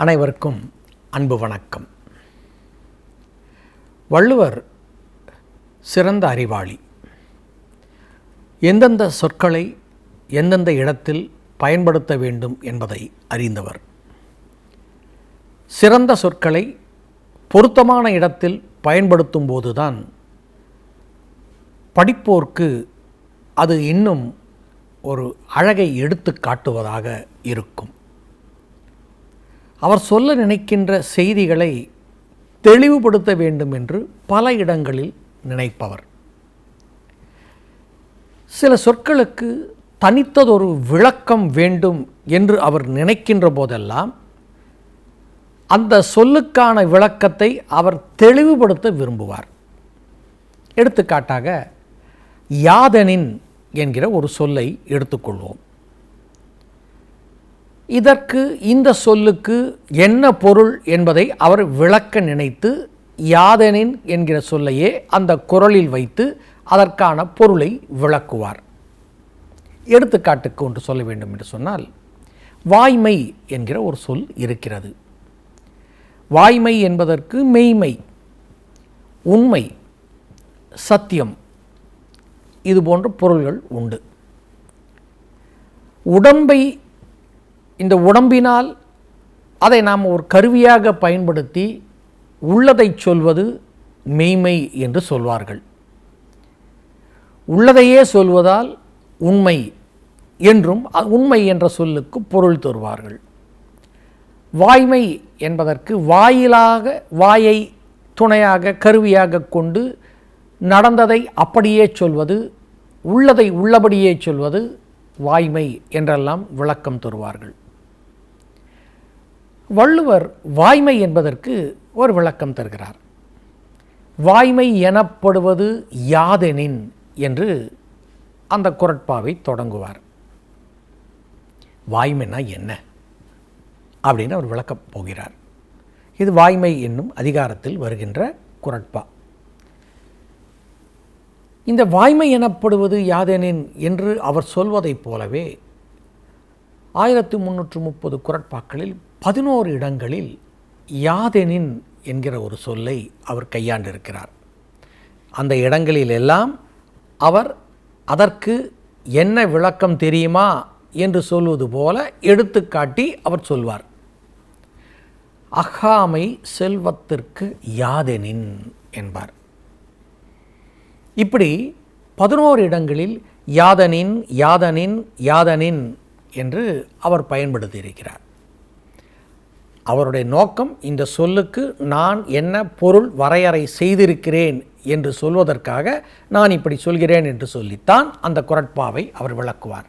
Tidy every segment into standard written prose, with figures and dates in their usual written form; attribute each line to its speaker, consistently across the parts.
Speaker 1: அனைவருக்கும் அன்பு வணக்கம். வள்ளுவர் சிறந்த அறிவாளி. எந்தெந்த சொற்களை எந்தெந்த இடத்தில் பயன்படுத்த வேண்டும் என்பதை அறிந்தவர். சிறந்த சொற்களை பொருத்தமான இடத்தில் பயன்படுத்தும் போதுதான் படிப்போர்க்கு அது இன்னும் ஒரு அழகை எடுத்து காட்டுவதாக இருக்கும். அவர் சொல்ல நினைக்கின்ற செய்திகளை தெளிவுபடுத்த வேண்டும் என்று பல இடங்களில் நினைப்பவர். சில சொற்களுக்கு தனித்ததொரு விளக்கம் வேண்டும் என்று அவர் நினைக்கின்ற போதெல்லாம் அந்த சொல்லுக்கான விளக்கத்தை அவர் தெளிவுபடுத்த விரும்புவார். எடுத்துக்காட்டாக யாதெனின் என்கிற ஒரு சொல்லை எடுத்துக்கொள்வோம். இதற்கு இந்த சொல்லுக்கு என்ன பொருள் என்பதை அவர் விளக்க நினைத்து யாதெனின் என்கிற சொல்லையே அந்த குறளில் வைத்து அதற்கான பொருளை விளக்குவார். எடுத்துக்காட்டுக்கு ஒன்று சொல்ல வேண்டும் என்று சொன்னால், வாய்மை என்கிற ஒரு சொல் இருக்கிறது. வாய்மை என்பதற்கு மெய்மை, உண்மை, சத்தியம் இது போன்ற பொருள்கள் உண்டு. உடம்பை, இந்த உடம்பினால் அதை நாம் ஒரு கருவியாக பயன்படுத்தி உள்ளதை சொல்வது மெய்மை என்று சொல்வார்கள். உள்ளதையே சொல்வதால் உண்மை என்றும் உண்மை என்ற சொல்லுக்கு பொருள் தருவார்கள். வாய்மை என்பதற்கு வாயிலாக, வாயை துணையாக கருவியாக கொண்டு நடந்ததை அப்படியே சொல்வது, உள்ளதை உள்ளபடியே சொல்வது வாய்மை என்றெல்லாம் விளக்கம் தருவார்கள். வள்ளுவர் வாய்மை என்பதற்கு ஒரு விளக்கம் தருகிறார். வாய்மை எனப்படுவது யாதெனின் என்று அந்த குறட்பாவை தொடங்குவார். வாய்மைனா என்ன அப்படின்னு அவர் விளக்கப் போகிறார். இது வாய்மை என்னும் அதிகாரத்தில் வருகின்ற குறட்பா. இந்த வாய்மை எனப்படுவது யாதெனின் என்று அவர் சொல்வதைப் போலவே 1330 குறட்பாக்களில் 11 இடங்களில் யாதெனின் என்கிற ஒரு சொல்லை அவர் கையாண்டிருக்கிறார். அந்த இடங்களில் எல்லாம் அவர் அதற்கு என்ன விளக்கம் தெரியுமா என்று சொல்வது போல எடுத்துக்காட்டி அவர் சொல்வார். அகாமை செல்வத்திற்கு யாதெனின் என்பார். இப்படி 11 இடங்களில் யாதெனின் யாதெனின் யாதெனின் என்று அவர் பயன்படுத்தியிருக்கிறார். அவருடைய நோக்கம் இந்த சொல்லுக்கு நான் என்ன பொருள் வரையறை செய்திருக்கிறேன் என்று சொல்வதற்காக நான் இப்படி சொல்கிறேன் என்று சொல்லித்தான் அந்த குறட்பாவை அவர் விளக்குவார்.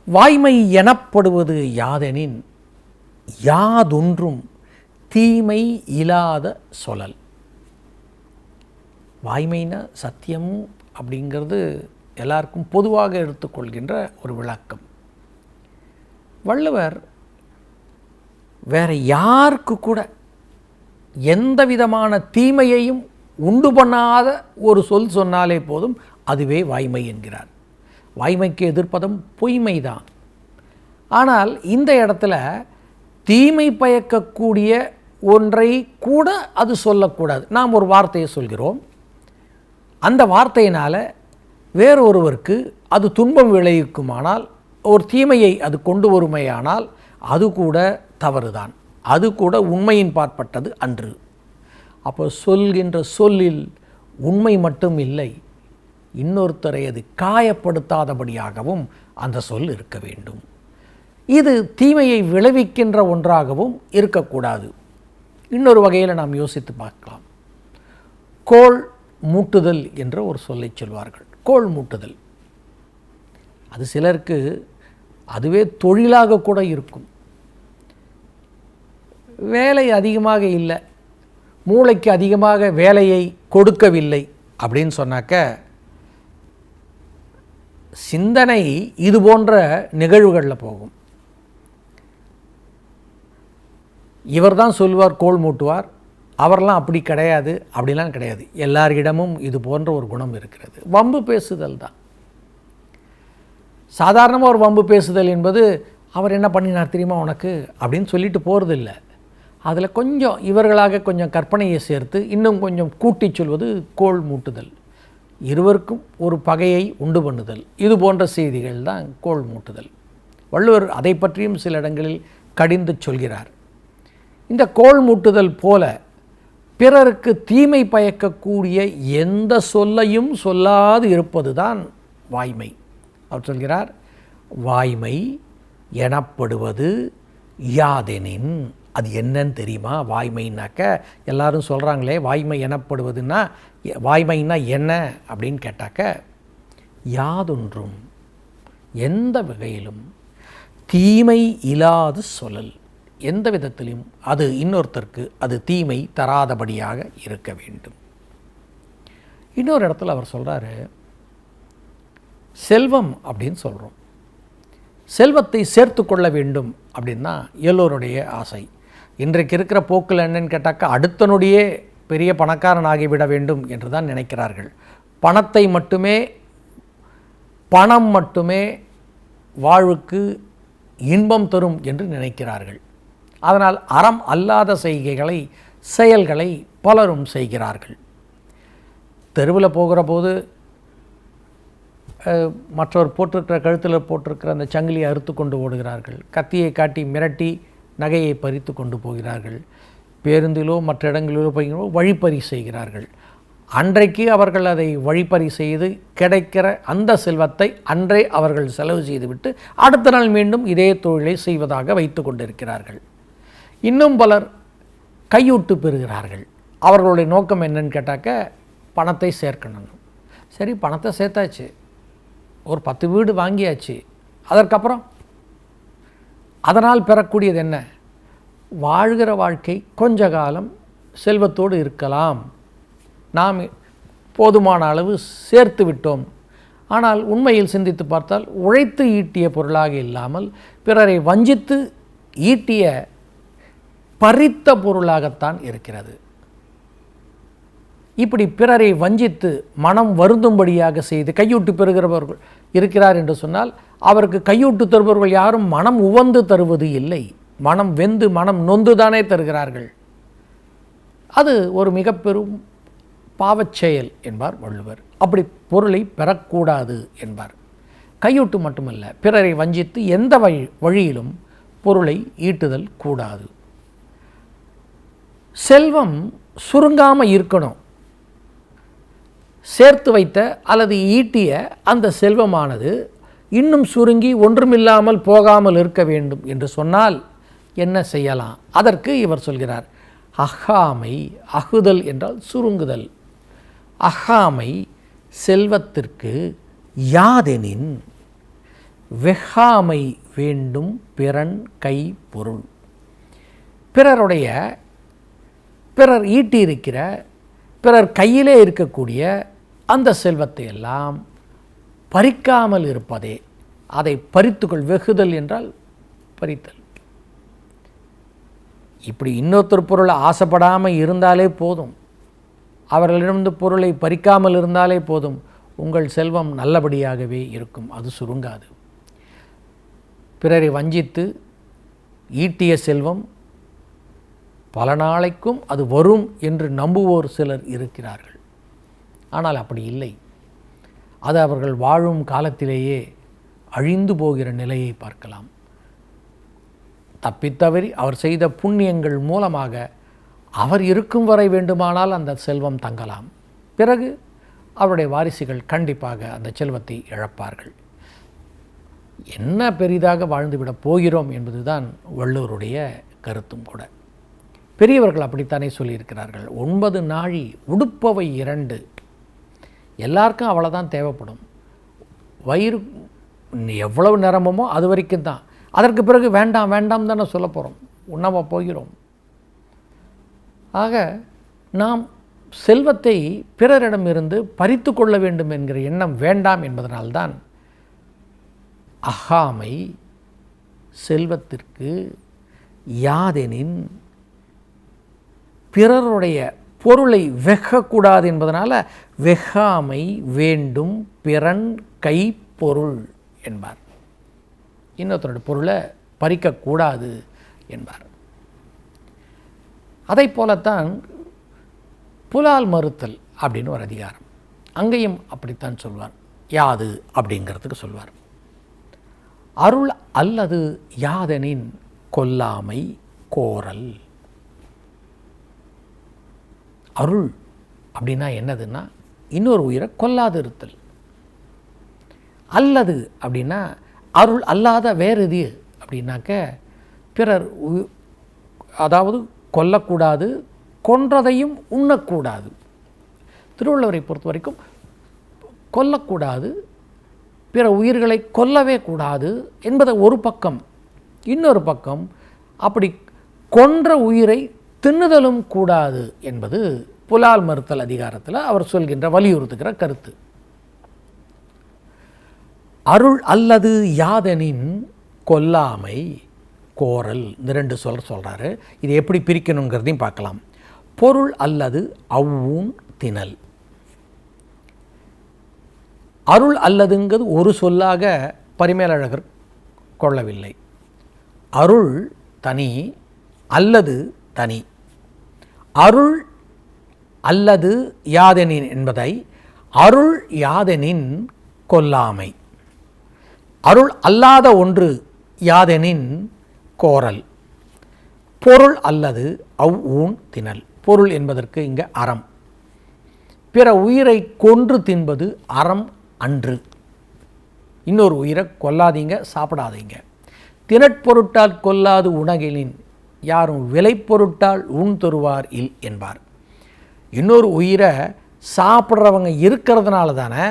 Speaker 1: வாய்மை எனப்படுவது யாதெனின் யாதொன்றும் தீமை இல்லாத சொலல். வாய்மைனா சத்தியம் அப்படிங்கிறது எல்லாருக்கும் பொதுவாக எடுத்துக்கொள்கின்ற ஒரு விளக்கம். வள்ளுவர் வேற யாருக்கு கூட எந்த விதமான தீமையையும் உண்டு பண்ணாத ஒரு சொல் சொன்னாலே போதும், அதுவே வாய்மை என்கிறார். வாய்மைக்கு எதிர்ப்பதம் பொய்மைதான். ஆனால் இந்த இடத்துல தீமை பயக்கக்கூடிய ஒன்றை கூட அது சொல்லக்கூடாது. நாம் ஒரு வார்த்தையை சொல்கிறோம், அந்த வார்த்தையினால் வேறொருவருக்கு அது துன்பம் விளைவிக்குமானால், ஒரு தீமையை அது கொண்டு வருமையானால் அது கூட தவறுதான், அது கூட உண்மையின் பாற்பட்டது அன்று. அப்போ சொல்கின்ற சொல்லில் உண்மை மட்டும் இல்லை, இன்னொருத்தரை அது காயப்படுத்தாதபடியாகவும் அந்த சொல் இருக்க வேண்டும். இது தீமையை விளைவிக்கின்ற ஒன்றாகவும் இருக்கக்கூடாது. இன்னொரு வகையில் நாம் யோசித்து பார்க்கலாம். கோள் மூட்டுதல் என்ற ஒரு சொல்லை சொல்வார்கள். கோள் மூட்டுதல் அது சிலருக்கு அதுவே தொழிலாக கூட இருக்கும். வேலை அதிகமாக இல்லை, மூளைக்கு அதிகமாக வேலையை கொடுக்கவில்லை அப்படின்னு சொன்னாக்க சிந்தனை இது போன்ற நிகழ்வுகளில் போகும். இவர் தான் சொல்வார் கோள் மூட்டுவார், அவரெல்லாம் அப்படி கிடையாது, அப்படிலாம் கிடையாது. எல்லாரிடமும் இது போன்ற ஒரு குணம் இருக்கிறது. வம்பு பேசுதல் தான். சாதாரணமாக ஒரு வம்பு பேசுதல் என்பது அவர் என்ன பண்ணினார் தெரியுமா உனக்கு அப்படின்னு சொல்லிட்டு போகிறது இல்லை. அதில் கொஞ்சம் இவர்களாக கொஞ்சம் கற்பனையை சேர்த்து இன்னும் கொஞ்சம் கூட்டி சொல்வது கோள் மூட்டுதல், இருவருக்கும் ஒரு பகையை உண்டு பண்ணுதல், இது போன்ற செய்திகள் தான் கோள் மூட்டுதல். வள்ளுவர் அதை பற்றியும் சில இடங்களில் கடிந்து சொல்கிறார். இந்த கோள் மூட்டுதல் போல பிறருக்கு தீமை பயக்கக்கூடிய எந்த சொல்லையும் சொல்லாது இருப்பது தான் வாய்மை. அவர் சொல்கிறார், வாய்மை எனப்படுவது யாதெனின். அது என்னன்னு தெரியுமா? வாய்மைன்னாக்க எல்லாரும் சொல்கிறாங்களே வாய்மை எனப்படுவதுன்னா, வாய்மைன்னா என்ன அப்படின்னு கேட்டாக்க, யாதொன்றும் எந்த வகையிலும் தீமை இல்லாது சொல்லல், எந்த விதத்திலும் அது இன்னொருத்தருக்கு அது தீமை தராதபடியாக இருக்க வேண்டும். இன்னொரு இடத்துல அவர் சொல்கிறாரு, செல்வம் அப்படின்னு சொல்கிறோம், செல்வத்தை சேர்த்து கொள்ள வேண்டும் அப்படின்னா எல்லோருடைய ஆசை. இன்றைக்கு இருக்கிற போக்கில் என்னன்னு கேட்டாக்கா, அடுத்தனுடைய பெரிய பணக்காரன் ஆகிவிட வேண்டும் என்று தான் நினைக்கிறார்கள். பணத்தை மட்டுமே, பணம் மட்டுமே வாழ்வுக்கு இன்பம் தரும் என்று நினைக்கிறார்கள். அதனால் அறம் அல்லாத செய்கைகளை, செயல்களை பலரும் செய்கிறார்கள். தெருவில் போகிற போது மற்றவர் போட்டிருக்கிற, கழுத்தில் போட்டிருக்கிற அந்த சங்கிலியை அறுத்து கொண்டு ஓடுகிறார்கள். கத்தியை காட்டி மிரட்டி நகையை பறித்து கொண்டு போகிறார்கள். பேருந்திலோ மற்ற இடங்களிலோ போகிறோ வழிப்பறி செய்கிறார்கள். அன்றைக்கு அவர்கள் அதை வழிப்பறி செய்து கிடைக்கிற அந்த செல்வத்தை அன்றே அவர்கள் செலவு செய்துவிட்டு அடுத்த நாள் மீண்டும் இதே தொழிலை செய்வதாக வைத்து கொண்டிருக்கிறார்கள். இன்னும் பலர் கையூட்டு பெறுகிறார்கள். அவர்களுடைய நோக்கம் என்னன்னு கேட்டாக்க, பணத்தை சேர்க்கணும். சரி, பணத்தை சேர்த்தாச்சு, ஒரு 10 வீடு வாங்கியாச்சு, அதற்கப்புறம் அதனால் பெறக்கூடியது என்ன? வாழ்கிற வாழ்க்கை கொஞ்ச காலம் செல்வத்தோடு இருக்கலாம், நாம் போதுமான அளவு சேர்த்து விட்டோம். ஆனால் உண்மையில் சிந்தித்து பார்த்தால் உழைத்து ஈட்டிய பொருளாக இல்லாமல் பிறரை வஞ்சித்து ஈட்டிய பறித்த பொருளாகத்தான் இருக்கிறது. இப்படி பிறரை வஞ்சித்து மனம் வருந்தும்படியாக செய்து கையூட்டு பெறுகிறவர்கள் இருக்கிறார் என்று சொன்னால், அவருக்கு கையூட்டு தருபவர்கள் யாரும் மனம் உவந்து தருவது இல்லை, மனம் வெந்து மனம் நொந்துதானே தருகிறார்கள். அது ஒரு மிக பெரும் பாவச் செயல் என்பார் வள்ளுவர். அப்படி பொருளை பெறக்கூடாது என்பார். கையூட்டு மட்டுமல்ல, பிறரை வஞ்சித்து எந்த வழியிலும் பொருளை ஈட்டுதல் கூடாது. செல்வம் சுருங்காமல் இருக்கணும். சேர்த்து வைத்த அல்லது ஈட்டிய அந்த செல்வமானது இன்னும் சுருங்கி ஒன்றுமில்லாமல் போகாமல் இருக்க வேண்டும் என்று சொன்னால் என்ன செய்யலாம்? அதற்கு இவர் சொல்கிறார், அகாமை. அகுதல் என்றால் சுருங்குதல். அகாமை செல்வத்திற்கு யாதெனின் வெகாமை வேண்டும் பிறன் கை பொருள். பிறர் ஈட்டியிருக்கிற, பிறர் கையிலே இருக்கக்கூடிய அந்த செல்வத்தை எல்லாம் பறிக்காமல் இருப்பதே, அதை பறித்துக்கொள். வெகுதல் என்றால் பறித்தல். இப்படி இன்னொருத்தர் பொருளை ஆசைப்படாமல் இருந்தாலே போதும், அவர்களிடமிருந்து பொருளை பறிக்காமல் இருந்தாலே போதும், உங்கள் செல்வம் நல்லபடியாகவே இருக்கும், அது சுருங்காது. பிறரை வஞ்சித்து ஈட்டிய செல்வம் பல நாளைக்கும் அது வரும் என்று நம்புவோர் சிலர் இருக்கிறார்கள். ஆனால் அப்படி இல்லை. அது அவர்கள் வாழும் காலத்திலேயே அழிந்து போகிற நிலையை பார்க்கலாம். தப்பித்தவறி அவர் செய்த புண்ணியங்கள் மூலமாக அவர் இருக்கும் வரை வேண்டுமானால் அந்த செல்வம் தங்கலாம். பிறகு அவருடைய வாரிசுகள் கண்டிப்பாக அந்த செல்வத்தை இழப்பார்கள். என்ன பெரிதாக வாழ்ந்துவிடப் போகிறோம் என்பதுதான் வள்ளுவருடைய கருத்தும் கூட. பெரியவர்கள் அப்படித்தானே சொல்லியிருக்கிறார்கள். 9 நாழி உடுப்பவை 2. எல்லாருக்கும் அவ்வளோதான் தேவைப்படும். வயிறு எவ்வளவு நிரம்பமோ அது வரைக்கும் தான். அதற்கு பிறகு வேண்டாம் வேண்டாம் தானே சொல்ல போகிறோம், உண்ணாம போகிறோம். ஆக நாம் செல்வத்தை பிறரிடமிருந்து பறித்து கொள்ள வேண்டும் என்கிற எண்ணம் வேண்டாம் என்பதனால்தான் அகாமை செல்வத்திற்கு யாதெனின் பிறருடைய பொருளை வெகக்கூடாது என்பதனால் வெகாமை வேண்டும் பிறன் கை பொருள் என்பார். இன்னொருத்தருடைய பொருளை பறிக்கக்கூடாது என்பார். அதை போலத்தான் புலால் மறுத்தல் அப்படின்னு ஒரு அதிகாரம், அங்கேயும் அப்படித்தான் சொல்வார். யாது அப்படிங்கிறதுக்கு சொல்வார். அருள் அல்லது யாதெனின் கொல்லாமை கோரல். அருள் அப்படின்னா என்னதுன்னா இன்னொரு உயிரை கொல்லாது இருத்தல். அல்லது அப்படின்னா அருள் அல்லாத வேறு எது அப்படின்னாக்க பிறர் அதாவது கொல்லக்கூடாது, கொன்றதையும் உண்ணக்கூடாது. திருவள்ளுவரை பொறுத்த வரைக்கும் கொல்லக்கூடாது, பிற உயிர்களை கொல்லவே கூடாது என்பதை ஒரு பக்கம், இன்னொரு பக்கம் அப்படி கொன்ற உயிரை தின்னுதலும் கூடாது என்பது புலால் மறுத்தல் அதிகாரத்தில் அவர் சொல்கின்ற வலியுறுத்துகிற கருத்து. அருள் அல்லது யாதெனின் கொல்லாமை கோரல், இந்த ரெண்டு சொல்கிறாரு. இது எப்படி பிரிக்கணுங்கிறதையும் பார்க்கலாம். பொருள் அல்லது அவ்வூன் திணல். அருள் அல்லதுங்கிறது ஒரு சொல்லாக பரிமேலழகர் கொள்ளவில்லை. அருள் தனி, அல்லது தனி. அருள் அல்லது யாதெனின் என்பதை அருள் யாதெனின் கொல்லாமை, அருள் அல்லாத ஒன்று யாதெனின் கோரல், பொருள் அல்லது அவ்வூன் திணல். பொருள் என்பதற்கு இங்கே அறம். பிற உயிரை கொன்று தின்பது அறம் அன்று. இன்னொரு உயிரை கொல்லாதீங்க, சாப்பிடாதீங்க. தினட்பொருட்டால் கொல்லாது உணகிலின் யாரும் விலை பொருட்டால் உண் தருவார் இல் என்பார். இன்னொரு உயிரை சாப்பிட்றவங்க இருக்கிறதுனால தானே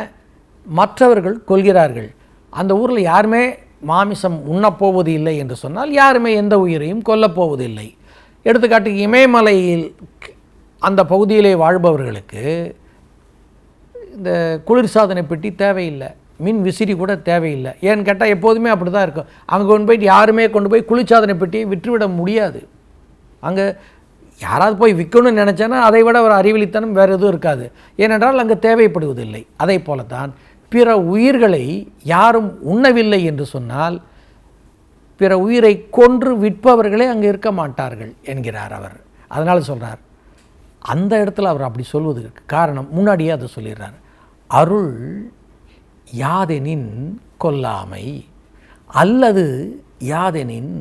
Speaker 1: மற்றவர்கள் கொள்கிறார்கள். அந்த ஊரில் யாருமே மாமிசம் உண்ணப்போவது இல்லை என்று சொன்னால் யாருமே எந்த உயிரையும் கொல்லப்போவதில்லை. எடுத்துக்காட்டுக்கு இமயமலையில் அந்த பகுதியிலே வாழ்பவர்களுக்கு இந்த குளிர்சாதனை பெட்டி தேவையில்லை, மின் விசிறி கூட தேவையில்லை. ஏன்னு கேட்டால் எப்போதுமே அப்படி தான் இருக்கும். அங்கே கொண்டு போயிட்டு யாருமே கொண்டு போய் குளிர்சாதனை பெட்டியை விற்றுவிட முடியாது. அங்கே யாராவது போய் விற்கணும்னு நினச்சேன்னா அதை விட ஒரு அறிவிலித்தனம் வேறு எதுவும் இருக்காது. ஏனென்றால் அங்கே தேவைப்படுவதில்லை. அதை போலத்தான் பிற உயிர்களை யாரும் உண்ணவில்லை என்று சொன்னால் பிற உயிரை கொன்று விற்பவர்களே அங்கே இருக்க மாட்டார்கள் என்கிறார் அவர். அதனால் சொல்கிறார், அந்த இடத்துல அவர் அப்படி சொல்வதற்கு காரணம் முன்னாடியே அதை சொல்லிடுறார். அருள் யாதெனின் கொல்லாமை அல்லது யாதெனின்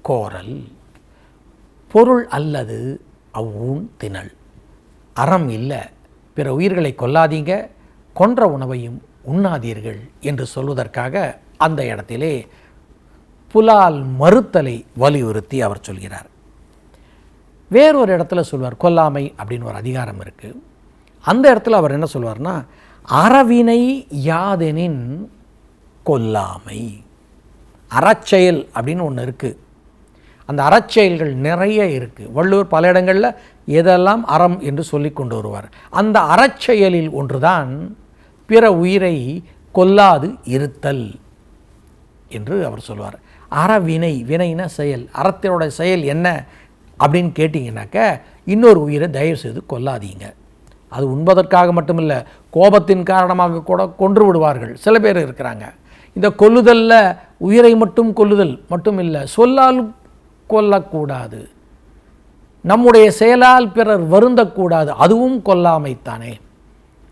Speaker 1: கோரல், பொருள் அல்லது அவ்வூன் திணல். அறம் இல்லை, பிற உயிர்களை கொல்லாதீங்க, கொன்ற உணவையும் உண்ணாதீர்கள் என்று சொல்வதற்காக அந்த இடத்திலே புலால் மறுத்தலை வலியுறுத்தி அவர் சொல்கிறார். வேறொரு இடத்துல சொல்வார், கொல்லாமை அப்படின்னு ஒரு அதிகாரம் இருக்குது. அந்த இடத்துல அவர் என்ன சொல்வார்னா, அறவினை யாதெனின் கொல்லாமை. அறச்செயல் அப்படின்னு ஒன்று இருக்குது. அந்த அறச்செயல்கள் நிறைய இருக்குது. வள்ளுவர் பல இடங்களில் எதெல்லாம் அறம் என்று சொல்லி கொண்டு வருவார். அந்த அறச்செயலில் ஒன்றுதான் பிற உயிரை கொல்லாது இருத்தல் என்று அவர் சொல்வார். அறவினை, வினைனா செயல். அறத்தினோட செயல் என்ன அப்படின்னு கேட்டிங்கனாக்க, இன்னொரு உயிரை தயவு செய்து கொல்லாதீங்க. அது உண்பதற்காக மட்டுமில்லை, கோபத்தின் காரணமாக கூட கொன்று விடுவார்கள் சில பேர் இருக்கிறாங்க. இந்த கொல்லுதலில் உயிரை மட்டும் கொல்லுதல் மட்டும் இல்லை, சொல்லால் கொல்லக்கூடாது, நம்முடைய செயலால் பிறர் வருந்தக்கூடாது, அதுவும் கொல்லாமைத்தானே.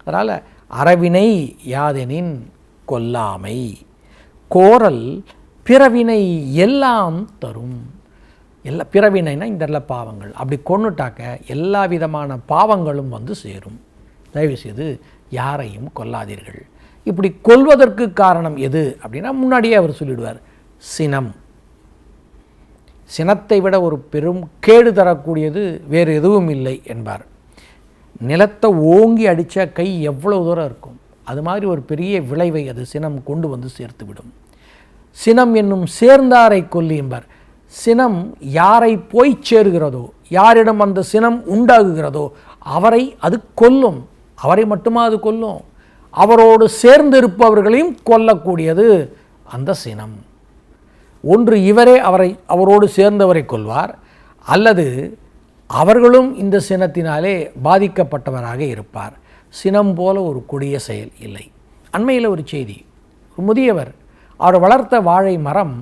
Speaker 1: அதனால் அறவினை யாதெனின் கொல்லாமை கோரல் பிறவினை எல்லாம் தரும். பிறவினைனா இந்த இடத்துல பாவங்கள். அப்படி கொன்னுட்டாக்க எல்லா விதமான பாவங்களும் வந்து சேரும். தயவுசெய்து யாரையும் கொல்லாதீர்கள். இப்படி கொல்வதற்கு காரணம் எது அப்படின்னா முன்னாடியே அவர் சொல்லிடுவார், சினம். சினத்தை விட ஒரு பெரும் கேடு தரக்கூடியது வேறு எதுவும் இல்லை என்பார். நிலத்தை ஓங்கி அடித்த கை எவ்வளவு தூரம் இருக்கும், அது மாதிரி ஒரு பெரிய விளைவை அது சினம் கொண்டு வந்து சேர்த்துவிடும். சினம் என்னும் சேர்ந்தாரை கொல்லி என்பார். சினம் யாரை போய் சேருகிறதோ, யாரிடம் அந்த சினம் உண்டாகுகிறதோ அவரை அது கொல்லும். அவரை மட்டுமா அது கொல்லும், அவரோடு சேர்ந்து இருப்பவர்களையும் கொல்லக்கூடியது அந்த சினம். ஒன்று இவரே அவரோடு சேர்ந்தவரை கொல்வார், அல்லது அவர்களும் இந்த சினத்தினாலே பாதிக்கப்பட்டவராக இருப்பார். சினம் போல ஒரு கொடிய செயல் இல்லை. அண்மையில் ஒரு செய்தி, ஒரு முதியவர், அவர் வளர்த்த வாழை மரம்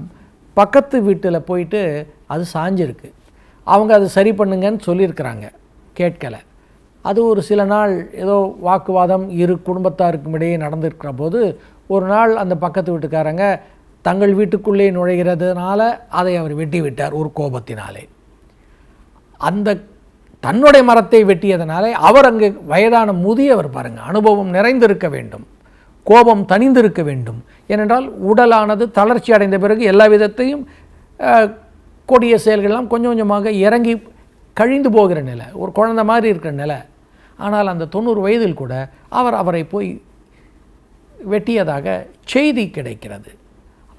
Speaker 1: பக்கத்து வீட்டில் போயிட்டு அது சாஞ்சிருக்கு. அவங்க அது சரி பண்ணுங்கன்னு சொல்லியிருக்கிறாங்க, கேட்கலை. அது ஒரு சில நாள் ஏதோ வாக்குவாதம் இரு குடும்பத்தாருக்கும் இடையே நடந்திருக்கிற போது ஒரு நாள் அந்த பக்கத்து வீட்டுக்காரங்க தங்கள் வீட்டுக்குள்ளே நுழைகிறதுனால அதை அவர் வெட்டி விட்டார் ஒரு கோபத்தினாலே. அந்த தன்னுடைய மரத்தை வெட்டியதனாலே அவர் அங்கே வயதான முதியவர் பாருங்கள், அனுபவம் நிறைந்திருக்க வேண்டும், கோபம் தணிந்திருக்க வேண்டும். ஏனென்றால் உடலானது தளர்ச்சி அடைந்த பிறகு எல்லா விதத்தையும் கொடிய செயல்கள்லாம் கொஞ்சம் கொஞ்சமாக இறங்கி கழிந்து போகிற நிலை, ஒரு குழந்தை மாதிரி இருக்கிற நிலை. ஆனால் அந்த 90 வயதில் கூட அவரை போய் வெட்டியதாக செய்தி கிடைக்கிறது.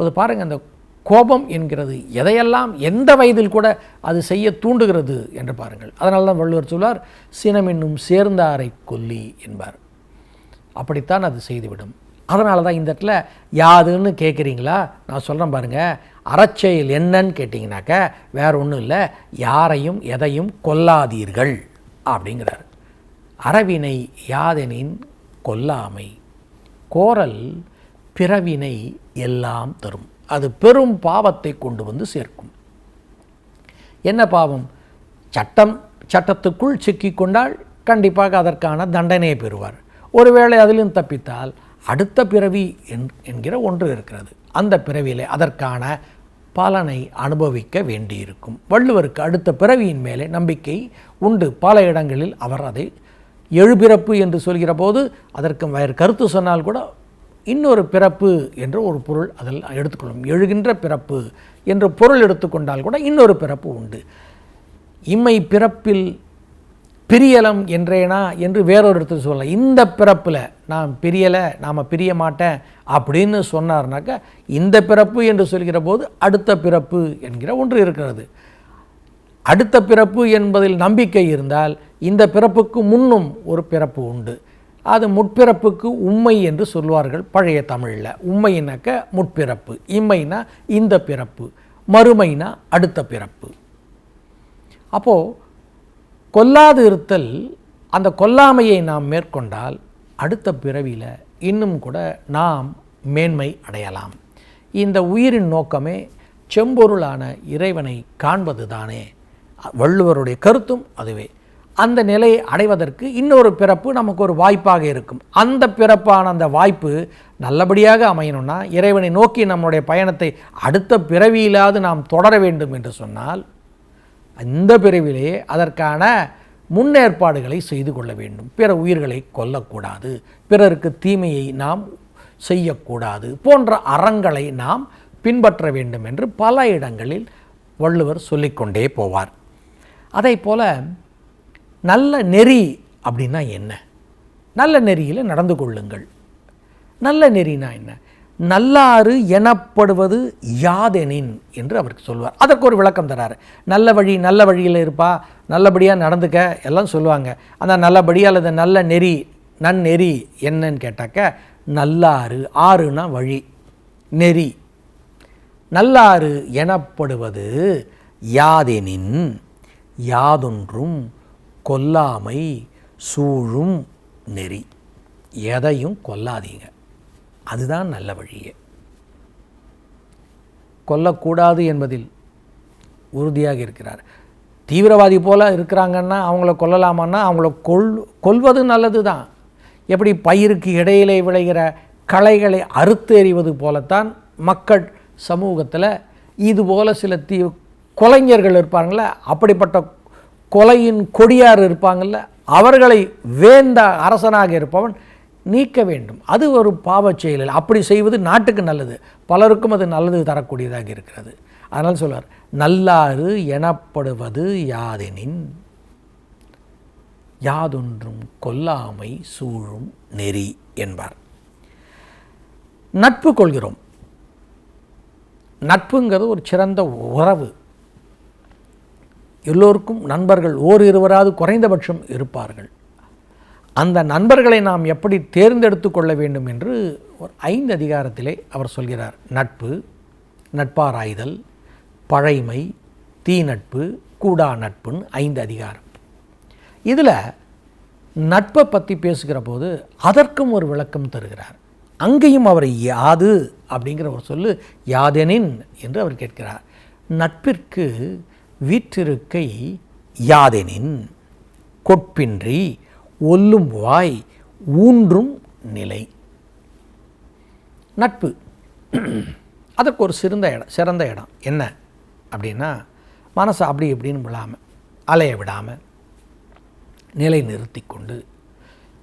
Speaker 1: அது பாருங்கள், அந்த கோபம் என்கிறது எதையெல்லாம் எந்த வயதில் கூட அது செய்ய தூண்டுகிறது என்று பாருங்கள். அதனால தான் வள்ளுவர் சொல்வார், சினம் என்னும் சேர்ந்தாரை கொல்லி என்பார். அப்படித்தான் அது செய்துவிடும். அதனால தான் இந்த இடத்துல யாதுன்னு கேட்குறீங்களா, நான் சொல்கிறேன் பாருங்கள், அறச்செயல் என்னன்னு கேட்டிங்கனாக்க வேறு ஒன்றும் இல்லை, யாரையும் எதையும் கொல்லாதீர்கள் அப்படிங்கிறார். அறவினை யாதெனின் கொல்லாமை, கோரல் பிறவினை எல்லாம் தரும். அது பெரும் பாவத்தை கொண்டு வந்து சேர்க்கும். என்ன பாவம்? சட்டத்துக்குள் சிக்கிக்கொண்டால் கண்டிப்பாக அதற்கான தண்டனையை பெறுவார். ஒருவேளை அதிலும் தப்பித்தால் அடுத்த பிறவி என்கிற ஒன்று இருக்கிறது. அந்த பிறவியிலே அதற்கான பலனை அனுபவிக்க வேண்டியிருக்கும். வள்ளுவருக்கு அடுத்த பிறவியின் மேலே நம்பிக்கை உண்டு. பல இடங்களில் அவர் அதை எழுபிறப்பு என்று சொல்கிற போது அதற்கு வேறு கருத்து சொன்னால் கூட இன்னொரு பிறப்பு என்ற ஒரு பொருள் அதில் எடுத்துக்கொள்ளும். எழுகின்ற பிறப்பு என்ற பொருள் எடுத்துக்கொண்டால் கூட இன்னொரு பிறப்பு உண்டு. இம்மை பிறப்பில் பிரியலம் என்றேனா என்று வேறொரு இடத்துல சொல்லலாம். இந்த பிறப்பில் நான் பிரியலை, நாம் பிரிய மாட்டேன் அப்படின்னு சொன்னார்னாக்கா இந்த பிறப்பு என்று சொல்கிற போது அடுத்த பிறப்பு என்கிற ஒன்று இருக்கிறது. அடுத்த பிறப்பு என்பதில் நம்பிக்கை இருந்தால் இந்த பிறப்புக்கு முன்னும் ஒரு பிறப்பு உண்டு. அது முற்பிறப்புக்கு உம்மை என்று சொல்வார்கள் பழைய தமிழில். உம்மைனாக்க முற்பிறப்பு, இம்மைனா இந்த பிறப்பு, மறுமைனா அடுத்த பிறப்பு. அப்போது கொல்லாது இருத்தல், அந்த கொல்லாமையை நாம் மேற்கொண்டால் அடுத்த பிறவியில் இன்னும் கூட நாம் மேன்மை அடையலாம். இந்த உயிரின் நோக்கமே செம்பொருளான இறைவனை காண்பது தானே. வள்ளுவருடைய கருத்தும் அதுவே. அந்த நிலையை அடைவதற்கு இன்னொரு பிறப்பு நமக்கு ஒரு வாய்ப்பாக இருக்கும். அந்த பிறப்பான அந்த வாய்ப்பு நல்லபடியாக அமையணும்னா, இறைவனை நோக்கி நம்முடைய பயணத்தை அடுத்த பிறவியிலாவது நாம் தொடர வேண்டும் என்று சொன்னால் இந்த பிறவிலேயே அதற்கான முன்னேற்பாடுகளை செய்து கொள்ள வேண்டும். பிற உயிர்களை கொல்லக்கூடாது, பிறருக்கு தீமையை நாம் செய்யக்கூடாது போன்ற அறங்களை நாம் பின்பற்ற வேண்டும் என்று பல இடங்களில் வள்ளுவர் சொல்லிக்கொண்டே போவார். அதே போல் நல்ல நெறி அப்படின்னா என்ன? நல்ல நெறியில் நடந்து கொள்ளுங்கள். நல்ல நெறினா என்ன? நல்லாறு எனப்படுவது யாதெனின் என்று அவருக்கு சொல்வார். அதற்கு ஒரு விளக்கம் தராரு. நல்ல வழி, நல்ல வழியில் இருப்பா, நல்லபடியாக நடந்துக்க எல்லாம் சொல்லுவாங்க. அந்த நல்லபடியாக அல்லது நல்ல நெறி, நன்னெறி என்னன்னு கேட்டாக்க நல்லாறு, ஆறுனா வழி, நெறி. நல்லாறு எனப்படுவது யாதெனின் யாதொன்றும் கொல்லாமை சூழும் நெறி. எதையும் கொல்லாதீங்க, அதுதான் நல்ல வழியே. கொல்லக்கூடாது என்பதில் உறுதியாக இருக்கிறார். தீவிரவாதி போல் இருக்கிறாங்கன்னா அவங்கள கொல்லலாமான்னா அவங்கள கொல்வது நல்லது தான். எப்படி பயிருக்கு இடையிலே விளைகிற களைகளை அறுத்து எறிவது போலத்தான் மக்கள் சமூகத்தில் இதுபோல் சில கொலைஞர்கள் இருப்பாங்கள, அப்படிப்பட்ட கொலையின் கொடியார் இருப்பாங்கள்ல, அவர்களை வேந்த அரசனாக இருப்பவன் நீக்க வேண்டும். அது ஒரு பாவச் செயல். அப்படி செய்வது நாட்டுக்கு நல்லது, பலருக்கும் அது நல்லது தரக்கூடியதாக இருக்கிறது. அதனால் சொல்வார், நல்லாறு எனப்படுவது யாதெனின் யாதொன்றும் கொல்லாமை சூழும் நெறி என்பார். நட்பு கொள்கிறோம். நட்புங்கிறது ஒரு சிறந்த உறவு. எல்லோருக்கும் நண்பர்கள் இருவராது குறைந்தபட்சம் இருப்பார்கள். அந்த நண்பர்களை நாம் எப்படி தேர்ந்தெடுத்து கொள்ள வேண்டும் என்று ஒரு 5 அதிகாரத்திலே அவர் சொல்கிறார். நட்பு, நட்பாராய்தல், பழைமை, தீ நட்பு, கூடா நட்புன்னு 5 அதிகாரம். இதில் நட்பை பற்றி பேசுகிற போது அதற்கும் ஒரு விளக்கம் தருகிறார். அங்கேயும் அவர் யாது அப்படிங்கிற ஒரு சொல்லு யாதெனின் என்று அவர் கேட்கிறார். நட்பிற்கு வீற்றிருக்கை யாதெனின் கொட்பின்றி ஒல்லும் வாய் ஊன்றும் நிலை. நட்பு அதற்கு ஒரு சிறந்த இடம் என்ன அப்படின்னா, மனசை அப்படி இப்படின்னு விடாமல், அலைய விடாமல் நிலை நிறுத்தி கொண்டு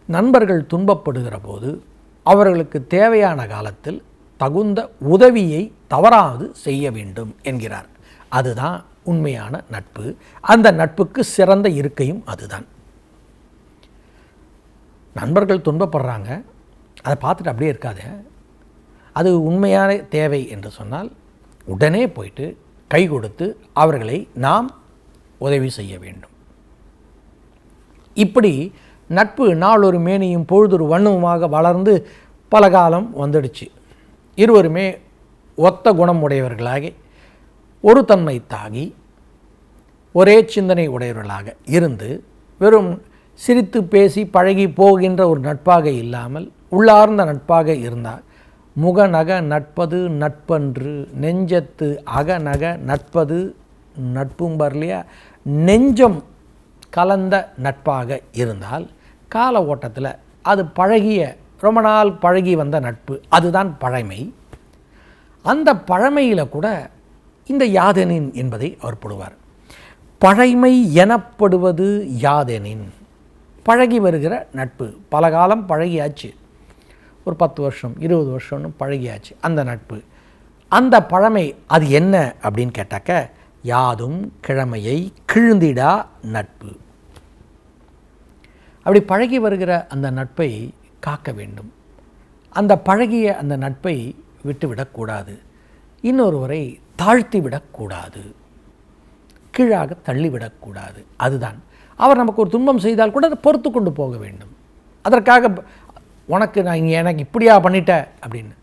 Speaker 1: நண்பர்கள் துன்பப்படுகிற போது அவர்களுக்கு தேவையான காலத்தில் தகுந்த உதவியை தவறாது செய்ய வேண்டும் என்கிறார். அதுதான் உண்மையான நட்பு. அந்த நட்புக்கு சிறந்த இருக்கையும் அதுதான். நண்பர்கள் துன்பப்படுறாங்க, அதை பார்த்துட்டு அப்படியே இருக்காது. அது உண்மையான தேவை என்று சொன்னால் உடனே போயிட்டு கை கொடுத்து அவர்களை நாம் உதவி செய்ய வேண்டும். இப்படி நட்பு நாளொரு மேனியும் பொழுதொரு வண்ணமுமாக வளர்ந்து பல காலம் வந்துடுச்சு. இருவருமே ஒத்த குணம் உடையவர்களாகி ஒரு தன்மை தாகி ஒரே சிந்தனை உடையவர்களாக இருந்து வெறும் சிரித்து பேசி பழகி போகின்ற ஒரு நட்பாக இல்லாமல் உள்ளார்ந்த நட்பாக இருந்தால், முகநக நட்பது நட்பன்று நெஞ்சத்து அகநக நட்பது நட்பும் வரலையா, நெஞ்சம் கலந்த நட்பாக இருந்தால் கால ஓட்டத்தில் அது பழகிய ரொம்ப நாள் பழகி வந்த நட்பு, அதுதான் பழமை. அந்த பழமையில் கூட இந்த யாதெனின் என்பதை அவர் போடுவார். பழைமை எனப்படுவது யாதெனின், பழகி வருகிற நட்பு, பல காலம் பழகியாச்சு, ஒரு 10 வருஷம் 20 வருஷம்னு பழகியாச்சு அந்த நட்பு. அந்த பழமை அது என்ன அப்படின்னு கேட்டாக்க, யாதும் கிழமையை கிழுந்திடா நட்பு. அப்படி பழகி வருகிற அந்த நட்பை காக்க வேண்டும். அந்த பழகிய அந்த நட்பை விட்டுவிடக்கூடாது. இன்னொருவரை தாழ்த்திவிடக்கூடாது, கீழாக தள்ளிவிடக்கூடாது. அதுதான் அவர் நமக்கு ஒரு துன்பம் செய்தால் கூட அதை பொறுத்து கொண்டு போக வேண்டும். அதற்காக உனக்கு நான் எனக்கு இப்படியா பண்ணிட்ட அப்படின்னு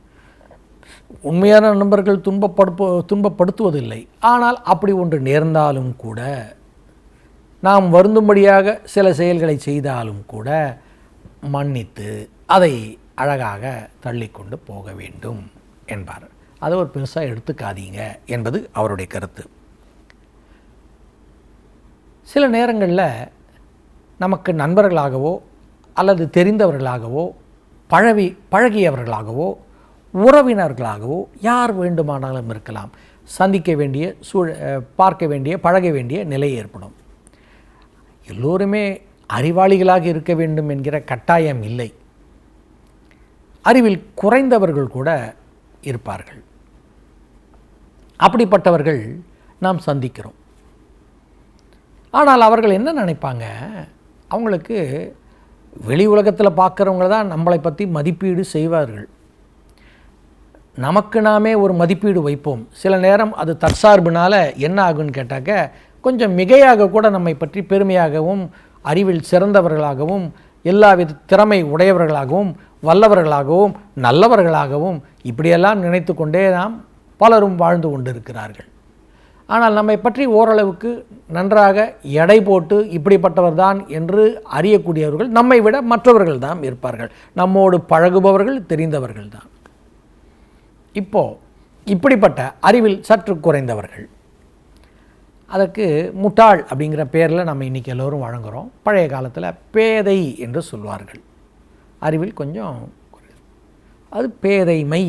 Speaker 1: உண்மையான நண்பர்கள் துன்பப்படுத்துவதில்லை. ஆனால் அப்படி ஒன்று நேர்ந்தாலும் கூட, நாம் வருந்தும்படியாக சில செயல்களை செய்தாலும் கூட மன்னித்து அதை அழகாக தள்ளிக்கொண்டு போக வேண்டும் என்பார். அதை ஒரு பெருசாக எடுத்துக்காதீங்க என்பது அவருடைய கருத்து. சில நேரங்களில் நமக்கு நண்பர்களாகவோ அல்லது தெரிந்தவர்களாகவோ பழகியவர்களாகவோ உறவினர்களாகவோ யார் வேண்டுமானாலும் இருக்கலாம், சந்திக்க வேண்டிய பார்க்க வேண்டிய பழக வேண்டிய நிலை ஏற்படும். எல்லோருமே அறிவாளிகளாக இருக்க வேண்டும் என்கிற கட்டாயம் இல்லை. அறிவில் குறைந்தவர்கள் கூட இருப்பார்கள். அப்படிப்பட்டவர்கள் நாம் சந்திக்கிறோம். ஆனால் அவர்கள் என்ன நினைப்பாங்க, அவங்களுக்கு வெளி உலகத்தில் பார்க்குறவங்க தான் நம்மளை பற்றி மதிப்பீடு செய்வார்கள். நமக்கு நாமே ஒரு மதிப்பீடு வைப்போம். சில நேரம் அது தற்சார்புனால் என்ன ஆகுன்னு கேட்டாக்க, கொஞ்சம் மிகையாக கூட நம்மை பற்றி பெருமையாகவும் அறிவில் சிறந்தவர்களாகவும் எல்லாவித திறமை உடையவர்களாகவும் வல்லவர்களாகவும் நல்லவர்களாகவும் இப்படியெல்லாம் நினைத்து கொண்டே நாம் பலரும் வாழ்ந்து கொண்டிருக்கிறார்கள். ஆனால் நம்மை பற்றி ஓரளவுக்கு நன்றாக எடை போட்டு இப்படிப்பட்டவர் தான் என்று அறியக்கூடியவர்கள் நம்மை விட மற்றவர்கள் தான் இருப்பார்கள். நம்மோடு பழகுபவர்கள் தெரிந்தவர்கள் தான். இப்படிப்பட்ட அறிவில் சற்று குறைந்தவர்கள், அதற்கு முட்டாள் அப்படிங்கிற பேரில் நம்ம இன்றைக்கி எல்லோரும் வழங்குகிறோம். பழைய காலத்தில் பேதை என்று சொல்வார்கள். அறிவில் கொஞ்சம் அது பேதைமை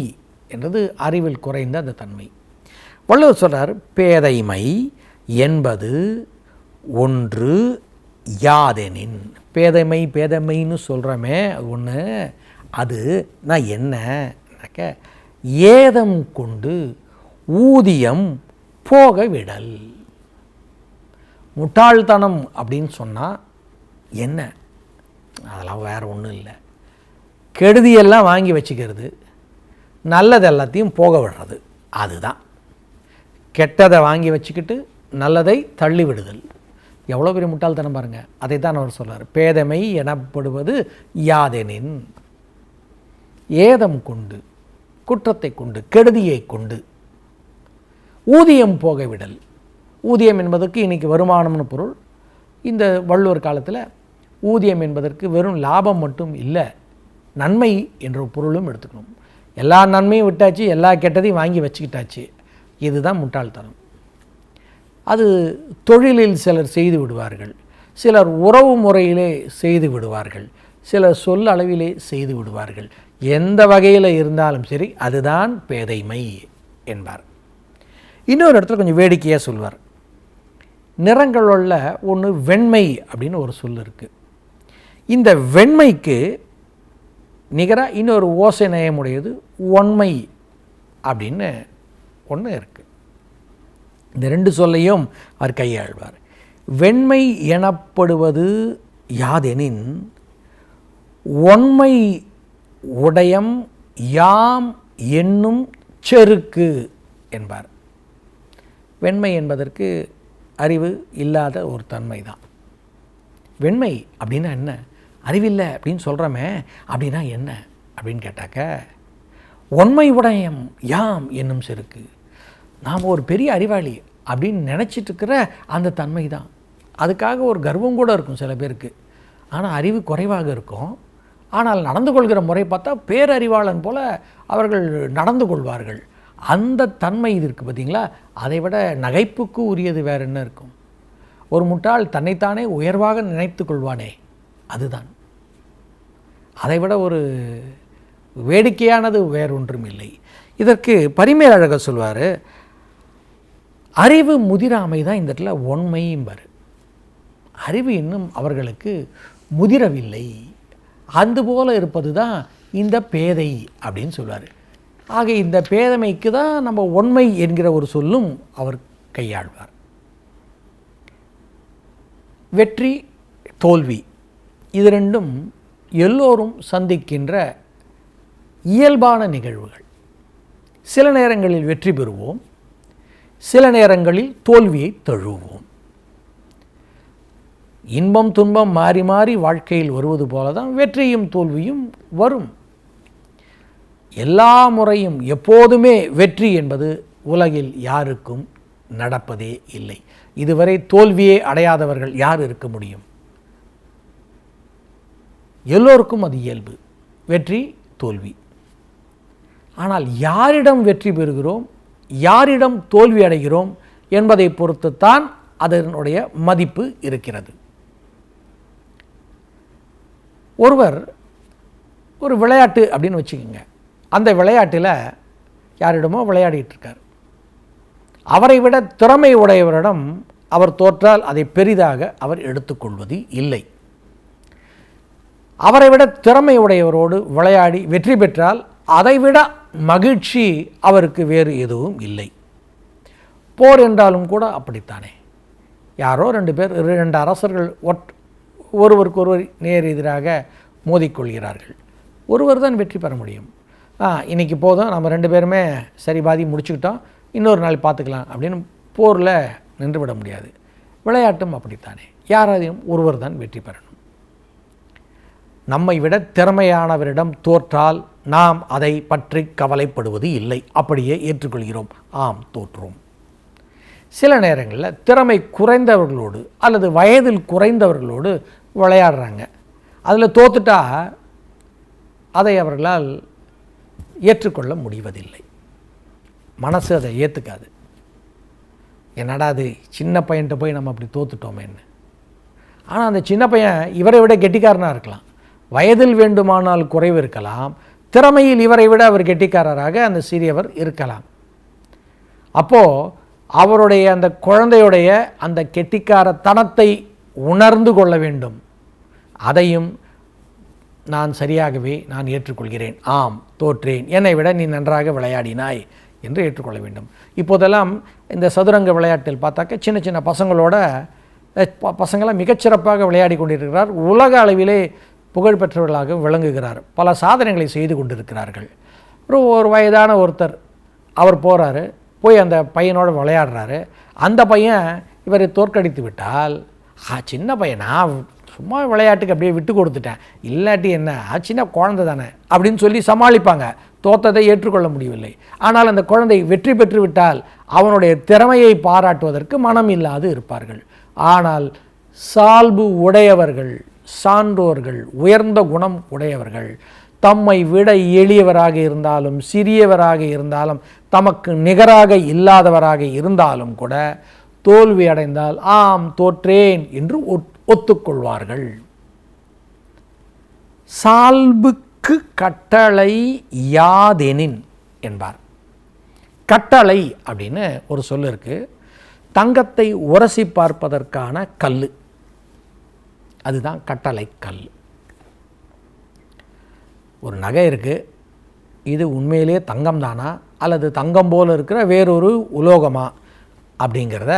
Speaker 1: என்றது அறிவில் குறைந்த அந்த தன்மை. வள்ளுவர் சொல்கிறார், பேதைமை என்பது ஒன்று யாதெனின். பேதைமைன்னு சொல்கிறோமே அது ஒன்று, அது நான் என்னக்க ஏதம் கொண்டு ஊதியம் போக விடல். முட்டாள்தனம் அப்படின்னு சொன்னால் என்ன, அதெல்லாம் வேறு ஒன்றும் இல்லை. கெடுதியெல்லாம் வாங்கி வச்சுக்கிறது, நல்லது எல்லாத்தையும் போக விடுறது, அதுதான். கெட்டதை வாங்கி வச்சுக்கிட்டு நல்லதை தள்ளி விடுதல். எவ்வளோ பெரிய முட்டாள்தனம் பாருங்கள். அதை தான் அவர் சொல்கிறார். பேதைமை எனப்படுவது யாதெனின், ஏதம் கொண்டு குற்றத்தை கொண்டு கெடுதியை கொண்டு ஊதியம் போக விடல். ஊதியம் என்பதற்கு இன்றைக்கி வருமானம்னு பொருள். இந்த வள்ளுவர் காலத்தில் ஊதியம் என்பதற்கு வெறும் லாபம் மட்டும் இல்லை, நன்மை என்ற பொருளும் எடுத்துக்கணும். எல்லா நன்மையும் விட்டாச்சு, எல்லா கெட்டதையும் வாங்கி வச்சுக்கிட்டாச்சு. இதுதான் முட்டாள்தனம். அது தொழிலில் சிலர் செய்து விடுவார்கள், சிலர் உறவு முறையிலே செய்து விடுவார்கள், சிலர் சொல் அளவிலே செய்து விடுவார்கள். எந்த வகையில் இருந்தாலும் சரி அதுதான் பேதைமை என்பார். இன்னொரு இடத்துல கொஞ்சம் வேடிக்கையாக சொல்வார். நிறங்களுள்ள ஒன்று வெண்மை அப்படின்னு ஒரு சொல் இருக்குது. இந்த வெண்மைக்கு நிகராக இன்னொரு ஓசை நயமுடையது ஒண்மை அப்படின்னு ஒன்று இருக்குது. இந்த ரெண்டு சொல்லையும் அவர் கையாள்வார். வெண்மை எனப்படுவது யாதெனின் ஒண்மை உடையம் யாம் என்னும் செருக்கு என்பார். வெண்மை என்பதற்கு அறிவு இல்லாத ஒரு தன்மை தான். வெண்மை அப்படின்னா என்ன? அறிவில்லை அப்படின்னு சொல்கிறோமே, அப்படின்னா என்ன அப்படின்னு கேட்டாக்க, ஒண்மை உடையம் யாம் என்னும் செருக்கு. நாம் ஒரு பெரிய அறிவாளி அப்படின்னு நினச்சிட்டு இருக்கிற அந்த தன்மை தான். அதுக்காக ஒரு கர்வம் கூட இருக்கும் சில பேருக்கு. ஆனால் அறிவு குறைவாக இருக்கும். ஆனால் நடந்து கொள்கிற முறை பார்த்தா பேரறிவாளன் போல் அவர்கள் நடந்து கொள்வார்கள். அந்த தன்மை இது இருக்குது பார்த்தீங்களா? அதை விட நகைப்புக்கு உரியது வேறு என்ன இருக்கும்? ஒரு முட்டாள் தன்னைத்தானே உயர்வாக நினைத்து கொள்வானே, அதுதான். அதை விட ஒரு வேடிக்கையானது வேறொன்றும் இல்லை. இதற்கு பரிமேலழகர் சொல்வார், அறிவு முதிராமை தான் இந்த இடத்துல ஒண்மையும்பார். அறிவு இன்னும் அவர்களுக்கு முதிரவில்லை, அதுபோல் இருப்பது தான் இந்த பேதை அப்படின்னு சொல்வார். ஆக இந்த பேதமைக்கு தான் நம்ம ஒண்மை என்கிற ஒரு சொல்லும் அவர் கையாள்வார். வெற்றி தோல்வி இது ரெண்டும் எல்லோரும் சந்திக்கின்ற இயல்பான நிகழ்வுகள். சில நேரங்களில் வெற்றி பெறுவோம், சில நேரங்களில் தோல்வியை தழுவுவோம். இன்பம் துன்பம் மாறி மாறி வாழ்க்கையில் வருவது போல தான் வெற்றியும் தோல்வியும் வரும். எல்லா முறையும் எப்போதுமே வெற்றி என்பது உலகில் யாருக்கும் நடப்பதே இல்லை. இதுவரை தோல்வியே அடையாதவர்கள் யார் இருக்க முடியும்? எல்லோருக்கும் அது இயல்பு, வெற்றி தோல்வி. ஆனால் யாரிடம் வெற்றி பெறுகிறோம், யாரிடம் தோல்வி அடைகிறோம் என்பதை பொறுத்துத்தான் அதனுடைய மதிப்பு இருக்கிறது. ஒருவர் ஒரு விளையாட்டு அப்படின்னு வச்சுக்கோங்க, அந்த விளையாட்டில் யாரிடமோ விளையாடிட்டு இருக்கார். அவரை விட திறமை உடையவரிடம் அவர் தோற்றால் அதை பெரிதாக அவர் எடுத்துக்கொள்வது இல்லை. அவரை விட திறமை உடையவரோடு விளையாடி வெற்றி பெற்றால் அதைவிட மகிழ்ச்சி அவருக்கு வேறு எதுவும் இல்லை. போர் என்றாலும் கூட அப்படித்தானே. யாரோ ரெண்டு அரசர்கள் ஒருவருக்கொருவர் நேர் எதிராக மோதிக்கொள்கிறார்கள். ஒருவர் தான் வெற்றி பெற முடியும். இன்றைக்கி போதும், நம்ம ரெண்டு பேருமே சரி பாதி முடிச்சுக்கிட்டோம், இன்னொரு நாள் பார்த்துக்கலாம் அப்படின்னு போரில் நின்றுவிட முடியாது. விளையாட்டும் அப்படித்தானே. யாராலையும் ஒருவர் தான் வெற்றி பெறணும். நம்மை விட திறமையானவரிடம் தோற்றால் நாம் அதை பற்றி கவலைப்படுவது இல்லை, அப்படியே ஏற்றுக்கொள்கிறோம். ஆம், தோற்றோம். சில நேரங்களில் திறமை குறைந்தவர்களோடு அல்லது வயதில் குறைந்தவர்களோடு விளையாடுறாங்க. அதில் தோத்துட்டா அதை அவர்களால் ஏற்றுக்கொள்ள முடிவதில்லை. மனசு அதை ஏற்றுக்காது. என்னடா அது சின்ன பையன்கிட்ட போய் நம்ம அப்படி தோத்துட்டோமேன்னு. ஆனால் அந்த சின்ன பையன் இவரை விட கெட்டிக்காரனாக இருக்கலாம். வயதில் வேண்டுமானால் குறைவு இருக்கலாம், திறமையில் இவரை விட அவர் கெட்டிக்காரராக அந்த சிறியவர் இருக்கலாம். அப்போது அவருடைய அந்த குழந்தையுடைய அந்த கெட்டிக்காரத்தனத்தை உணர்ந்து கொள்ள வேண்டும். அதையும் நான் சரியாகவே நான் ஏற்றுக்கொள்கிறேன். ஆம், தோற்றேன், என்னை விட நீ நன்றாக விளையாடினாய் என்று ஏற்றுக்கொள்ள வேண்டும். இப்போதெல்லாம் இந்த சதுரங்க விளையாட்டில் பார்த்தாக்க சின்ன சின்ன பசங்களாம் மிகச்சிறப்பாக விளையாடி கொண்டிருக்கிறார். உலக அளவிலே புகழ்பெற்றவர்களாக விளங்குகிறார். பல சாதனைகளை செய்து கொண்டிருக்கிறார்கள். ஒரு வயதான ஒருத்தர் அவர் போகிறாரு, போய் அந்த பையனோடு விளையாடுறாரு. அந்த பையன் இவரை தோற்கடித்து விட்டால், சின்ன பையனா சும்மா விளையாட்டுக்கு அப்படியே விட்டு கொடுத்துட்டேன், இல்லாட்டி என்ன சின்ன குழந்தை தானே அப்படின்னு சொல்லி சமாளிப்பாங்க. தோற்றதை ஏற்றுக்கொள்ள முடியவில்லை. ஆனால் அந்த குழந்தை வெற்றி பெற்று விட்டால் அவனுடைய திறமையை பாராட்டுவதற்கு மனம் இல்லாது இருப்பார்கள். ஆனால் சால்பு உடையவர்கள், சான்றோர்கள், உயர்ந்த குணம் உடையவர்கள், தம்மை விட எளியவராக இருந்தாலும் சிறியவராக இருந்தாலும் தமக்கு நிகராக இல்லாதவராக இருந்தாலும் கூட தோல்வி அடைந்தால் ஆம் தோற்றேன் என்று ஒத்துக்கொள்வார்கள். சால்புக்கு கட்டளை யாதெனின் என்பார். கட்டளை அப்படின்னு ஒரு சொல் இருக்கு. தங்கத்தை உரசி பார்ப்பதற்கான கல், அதுதான் கட்டளை கல். ஒரு நகை இருக்குது, இது உண்மையிலேயே தங்கம் தானா அல்லது தங்கம் போல் இருக்கிற வேறொரு உலோகமா அப்படிங்கிறத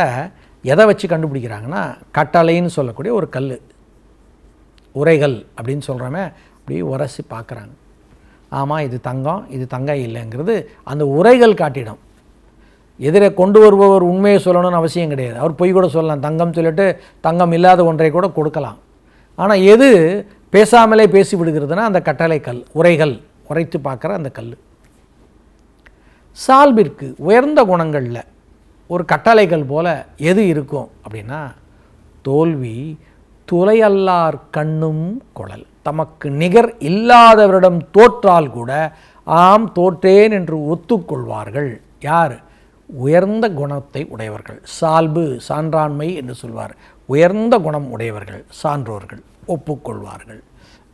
Speaker 1: எதை வச்சு கண்டுபிடிக்கிறாங்கன்னா, கட்டளைன்னு சொல்லக்கூடிய ஒரு கல், உரைகள் அப்படின்னு சொல்கிறோமே, அப்படியே உரசி பார்க்குறாங்க. ஆமாம் இது தங்கம், இது தங்கம் இல்லைங்கிறது அந்த உரைகள் காட்டிடும். எதிரே கொண்டு வருபவர் உண்மையை சொல்லணும்னு அவசியம் கிடையாது. அவர் பொய் கூட சொல்லலாம், தங்கம் சொல்லிட்டு தங்கம் இல்லாத ஒன்றை கூட கொடுக்கலாம். ஆனால் எது பேசாமலே பேசி விடுகிறதுனா அந்த கட்டளை கல், உரைகள், உரைத்து பார்க்குற அந்த கல். சால்பிற்கு உயர்ந்த குணங்களில் ஒரு கட்டளைகள் போல எது இருக்கும் அப்படின்னா, தோல்வி துளையல்லார் கண்ணும் குழல். தமக்கு நிகர் இல்லாதவரிடம் தோற்றால் கூட ஆம் தோற்றேன் என்று ஒத்துக்கொள்வார்கள். யார்? உயர்ந்த குணத்தை உடையவர்கள். சால்பு சான்றாண்மை என்று சொல்வார். உயர்ந்த குணம் உடையவர்கள், சான்றோர்கள் ஒப்புக்கொள்வார்கள்.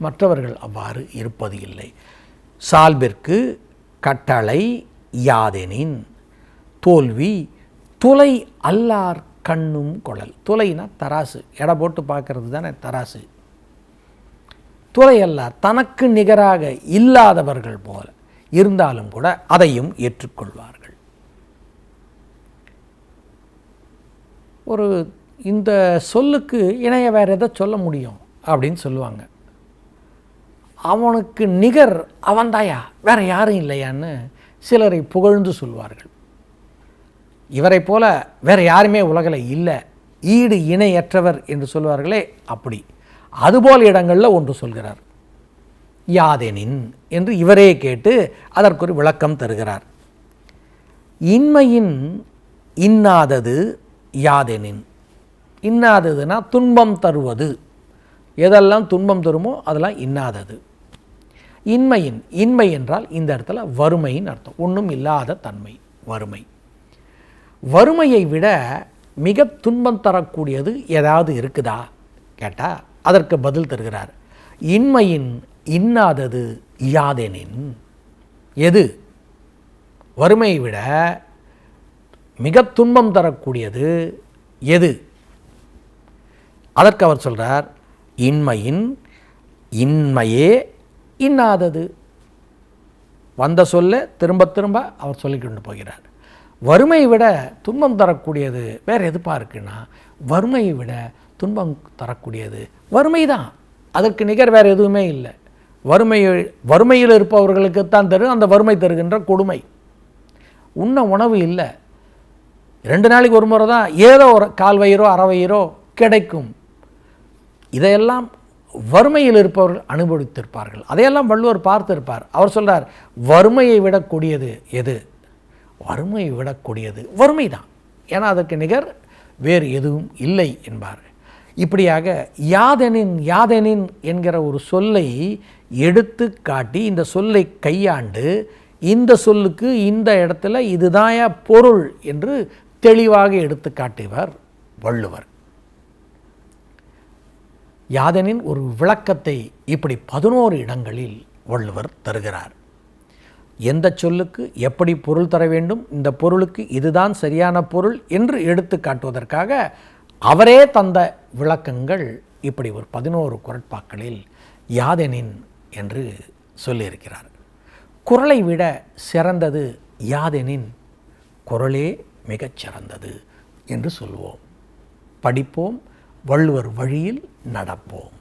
Speaker 1: மற்றவர்கள் அவ்வாறு இருப்பது இல்லை. சால்பிற்கு கட்டளை யாதெனின் தோல்வி துளை அல்லார் கண்ணும் குழல். துளைனா தராசு, எடை போட்டு பார்க்கறது தானே தராசு. துளை அல்லார் தனக்கு நிகராக இல்லாதவர்கள் போல இருந்தாலும் கூட அதையும் ஏற்றுக்கொள்வார்கள். ஒரு இந்த சொல்லுக்கு இணைய வேறு எதை சொல்ல முடியும் அப்படின்னு சொல்லுவாங்க. அவனுக்கு நிகர் அவன்தாயா, வேற யாரும் இல்லையான்னு சிலரை புகழ்ந்து சொல்வார்கள். இவரை போல வேற யாருமே உலகில் இல்லை, ஈடு இணையற்றவர் என்று சொல்வார்களே, அப்படி அதுபோல் இடங்களில் ஒன்று சொல்கிறார். யாதெனின் என்று இவரே கேட்டு அதற்கு ஒரு விளக்கம் தருகிறார். இன்மையின் இன்னாதது யாதெனின். இன்னாததுனா துன்பம் தருவது. எதெல்லாம் துன்பம் தருமோ அதெல்லாம் இன்னாதது. இன்மையின், இன்மை என்றால் இந்த இடத்துல வறுமையின் அர்த்தம். ஒன்றும் இல்லாத தன்மை, வறுமை. வறுமையை விட மிக துன்பம் தரக்கூடியது ஏதாவது இருக்குதா கேட்டால் அதற்கு பதில் தருகிறார். இன்மையின் இன்னாதது யாதெனின். எது? வறுமையை விட மிக துன்பம் தரக்கூடியது எது? அதற்கு அவர் சொல்கிறார், இன்மையின் இன்மையே இன்னாதது. வந்த சொல்ல திரும்ப திரும்ப அவர் சொல்லிக்கொண்டு போகிறார். வறுமையை விட துன்பம் தரக்கூடியது வேறு எதுப்பா இருக்குன்னா, வறுமையை விட துன்பம் தரக்கூடியது வறுமை தான். அதற்கு நிகர் வேறு எதுவுமே இல்லை. வறுமையில் இருப்பவர்களுக்குத்தான் தரும் அந்த வறுமை தருகின்ற கொடுமை. உண்ண உணவு இல்லை, 2 நாளைக்கு ஒரு முறை தான் ஏதோ ஒரு கால் வயிறோ அரை வயிறோ கிடைக்கும். இதையெல்லாம் வறுமையில் இருப்பவர்கள் அனுபவித்திருப்பார்கள். அதையெல்லாம் வள்ளுவர் பார்த்திருப்பார். அவர் சொல்கிறார், வறுமையை விடக்கூடியது எது? வறுமையை விடக்கூடியது வறுமை தான். ஏன்னா அதற்கு நிகர் வேறு எதுவும் இல்லை என்பார். இப்படியாக யாதெனின் யாதெனின் என்கிற ஒரு சொல்லை எடுத்து காட்டி இந்த சொல்லை கையாண்டு இந்த சொல்லுக்கு இந்த இடத்துல இதுதாயா பொருள் என்று தெளிவாக எடுத்து காட்டுவார் வள்ளுவர். யாதெனின் ஒரு விளக்கத்தை இப்படி 11 இடங்களில் வள்ளுவர் தருகிறார். எந்த சொல்லுக்கு எப்படி பொருள் தர வேண்டும், இந்த பொருளுக்கு இதுதான் சரியான பொருள் என்று எடுத்து காட்டுவதற்காக அவரே தந்த விளக்கங்கள் இப்படி ஒரு 11 குறட்பாக்களில் யாதெனின் என்று சொல்லியிருக்கிறார். குறளை விட சிறந்தது யாதெனின், குறளே மிகச் சிறந்தது என்று சொல்வோம். படிப்போம், வள்ளுவர் வழியில் நடப்போம்.